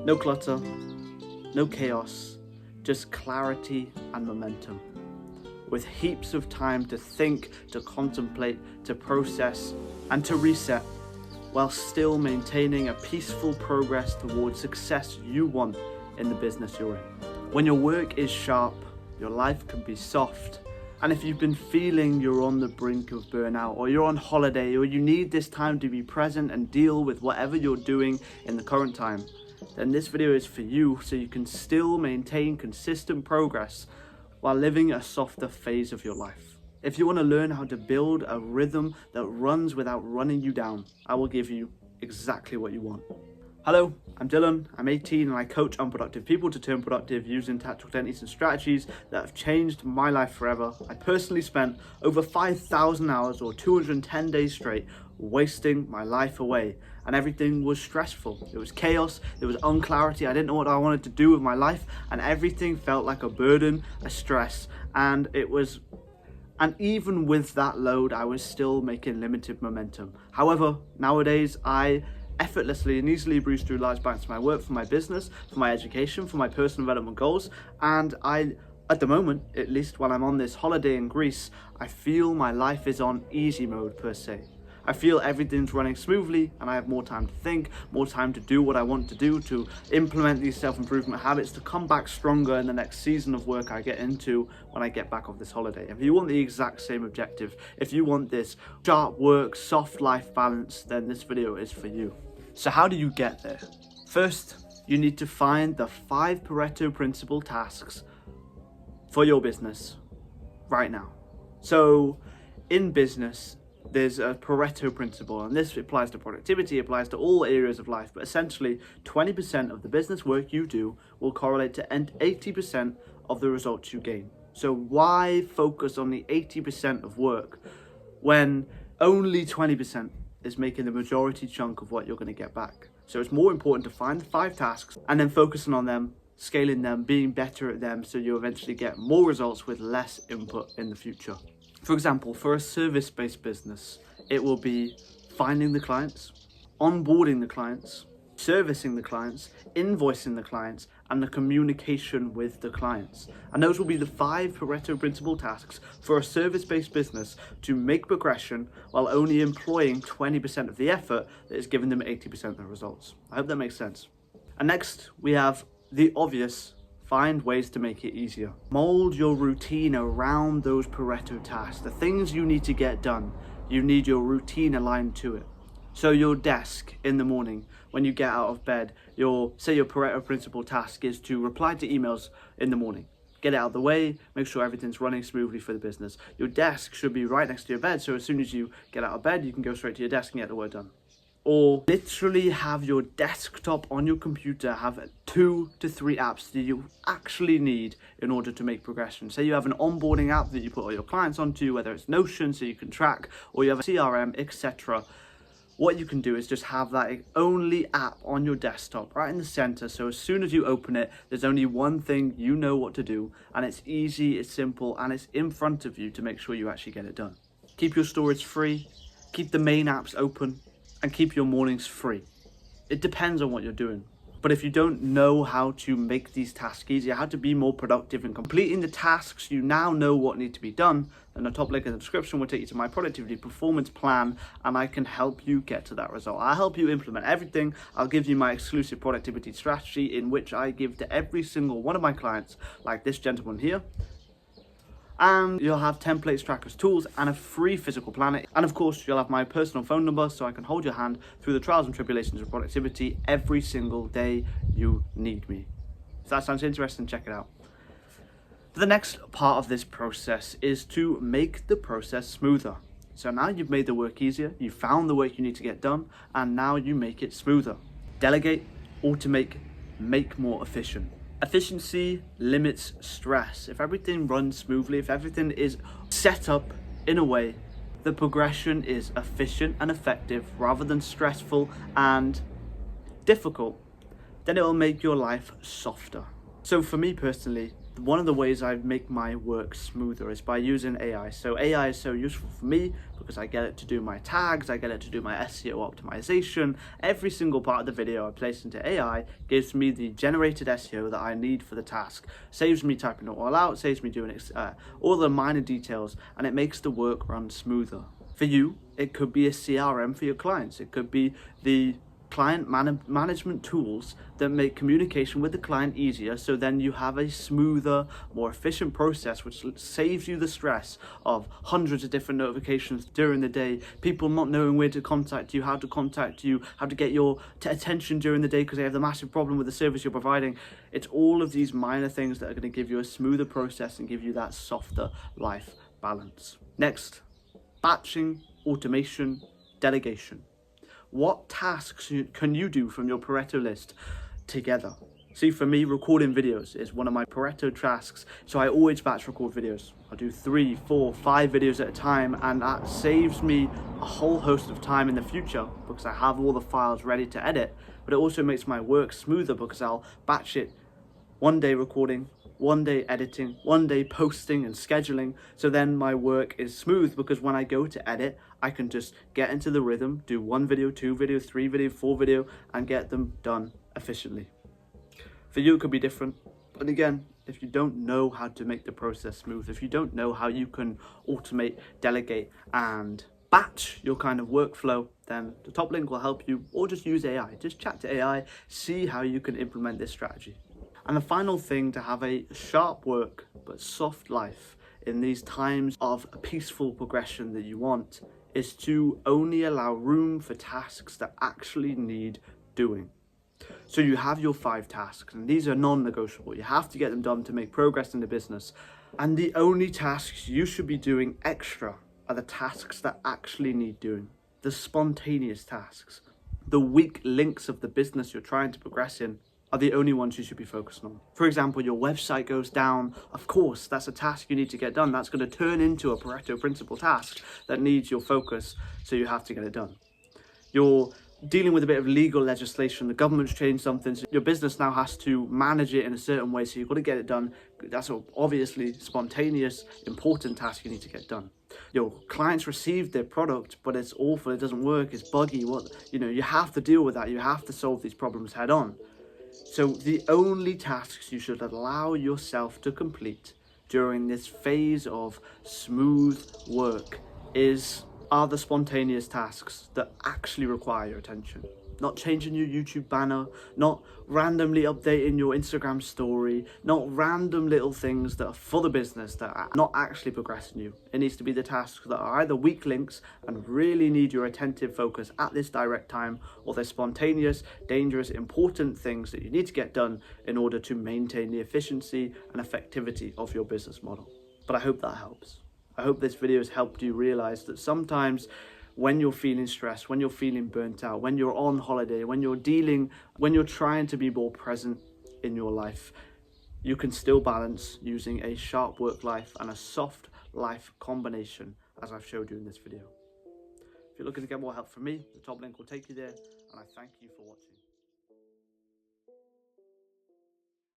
No clutter, no chaos, just clarity and momentum. With heaps of time to think, to contemplate, to process, and to reset, while still maintaining a peaceful progress towards success you want in the business you're in. When your work is sharp, your life can be soft. And if you've been feeling you're on the brink of burnout, or you're on holiday, or you need this time to be present and deal with whatever you're doing in the current time, then this video is for you, so you can still maintain consistent progress while living a softer phase of your life. If you want to learn how to build a rhythm that runs without running you down, I will give you exactly what you want. Hello, I'm Dylan, I'm 18 and I coach unproductive people to turn productive using tactical techniques and strategies that have changed my life forever. I personally spent over 5,000 hours or 210 days straight wasting my life away, and everything was stressful. It was chaos, there was unclarity, I didn't know what I wanted to do with my life, and everything felt like a burden, a stress, and even with that load, I was still making limited momentum. However, nowadays I effortlessly and easily breeze through large bites of my work, for my business, for my education, for my personal development goals, and at the moment, at least while I'm on this holiday in Greece, I feel my life is on easy mode per se. I feel everything's running smoothly and I have more time to think, more time to do what I want to do, to implement these self-improvement habits, to come back stronger in the next season of work I get into when I get back off this holiday. If you want the exact same objective, if you want this sharp work, soft life balance, then this video is for you. So how do you get there? First, you need to find the 5 Pareto principle tasks for your business right now. So in business, there's a Pareto principle, and this applies to productivity, applies to all areas of life, but essentially 20% of the business work you do will correlate to 80% of the results you gain. So why focus on the 80% of work when only 20% is making the majority chunk of what you're going to get back? So it's more important to find the 5 tasks and then focusing on them, scaling them, being better at them, so you eventually get more results with less input in the future. For example, for a service-based business, it will be finding the clients, onboarding the clients, servicing the clients, invoicing the clients, and the communication with the clients. And those will be the 5 Pareto principle tasks for a service-based business to make progression while only employing 20% of the effort that is giving them 80% of the results. I hope that makes sense. And next, we have the obvious: find ways to make it easier. Mold your routine around those Pareto tasks. The things you need to get done, you need your routine aligned to it. So your desk in the morning, when you get out of bed, say your Pareto principle task is to reply to emails in the morning. Get it out of the way, make sure everything's running smoothly for the business. Your desk should be right next to your bed, so as soon as you get out of bed, you can go straight to your desk and get the work done. Or literally have your desktop on your computer have 2 to 3 apps that you actually need in order to make progression. Say you have an onboarding app that you put all your clients onto, whether it's Notion so you can track, or you have a CRM, etc. What you can do is just have that only app on your desktop right in the center, so as soon as you open it, there's only one thing you know what to do, and it's easy, it's simple, and it's in front of you to make sure you actually get it done. Keep your storage free, keep the main apps open, and keep your mornings free. It depends on what you're doing. But if you don't know how to make these tasks easier, how to be more productive in completing the tasks you now know what need to be done, then the top link in the description will take you to my productivity performance plan, and I can help you get to that result. I'll help you implement everything. I'll give you my exclusive productivity strategy, in which I give to every single one of my clients, like this gentleman here. And you'll have templates, trackers, tools, and a free physical planner. And of course, you'll have my personal phone number, so I can hold your hand through the trials and tribulations of productivity every single day you need me. If that sounds interesting, check it out. The next part of this process is to make the process smoother. So now you've made the work easier, you found the work you need to get done, and now you make it smoother. Delegate, automate, make more efficient. Efficiency limits stress. If everything runs smoothly, if everything is set up in a way, the progression is efficient and effective rather than stressful and difficult, then it will make your life softer. So for me personally, One of the ways I make my work smoother is by using AI. So AI is so useful for me because I get it to do my tags, I get it to do my SEO optimization. Every single part of the video I place into AI gives me the generated SEO that I need for the task. Saves me typing it all out, saves me doing all the minor details, and it makes the work run smoother. For you, it could be a CRM for your clients. It could be the client management tools that make communication with the client easier, so then you have a smoother, more efficient process which saves you the stress of hundreds of different notifications during the day, people not knowing where to contact you, how to get your attention during the day because they have the massive problem with the service you're providing. It's all of these minor things that are going to give you a smoother process and give you that softer life balance. Next, batching, automation, delegation. What tasks can you do from your Pareto list together? See, for me, recording videos is one of my Pareto tasks, so I always batch record videos. I'll do 3, 4, 5 videos at a time, and that saves me a whole host of time in the future because I have all the files ready to edit, but it also makes my work smoother because I'll batch it one day recording, one day editing, one day posting and scheduling, so then my work is smooth because when I go to edit, I can just get into the rhythm, do 1 video, 2 video, 3 video, 4 video, and get them done efficiently. For you, it could be different, but again, if you don't know how to make the process smooth, if you don't know how you can automate, delegate, and batch your kind of workflow, then the top link will help you, or just use AI. Just chat to AI, see how you can implement this strategy. And the final thing to have a sharp work but soft life in these times of peaceful progression that you want is to only allow room for tasks that actually need doing. So you have your 5 tasks, and these are non-negotiable. You have to get them done to make progress in the business. And the only tasks you should be doing extra are the tasks that actually need doing. The spontaneous tasks, the weak links of the business you're trying to progress in, are the only ones you should be focused on. For example, your website goes down. Of course, that's a task you need to get done. That's going to turn into a Pareto principle task that needs your focus, so you have to get it done. You're dealing with a bit of legal legislation. The government's changed something, so your business now has to manage it in a certain way, so you've got to get it done. That's an obviously spontaneous, important task you need to get done. Your clients received their product, but it's awful, it doesn't work, it's buggy. You have to deal with that. You have to solve these problems head on. So the only tasks you should allow yourself to complete during this phase of smooth work are the spontaneous tasks that actually require your attention. Not changing your YouTube banner, not randomly updating your Instagram story, not random little things that are for the business that are not actually progressing you. It needs to be the tasks that are either weak links and really need your attentive focus at this direct time, or they're spontaneous, dangerous, important things that you need to get done in order to maintain the efficiency and effectivity of your business model. But I hope that helps. I hope this video has helped you realize that sometimes when you're feeling stressed, when you're feeling burnt out, when you're on holiday, when you're trying to be more present in your life, you can still balance using a sharp work life and a soft life combination, as I've showed you in this video. If you're looking to get more help from me, the top link will take you there, and I thank you for watching.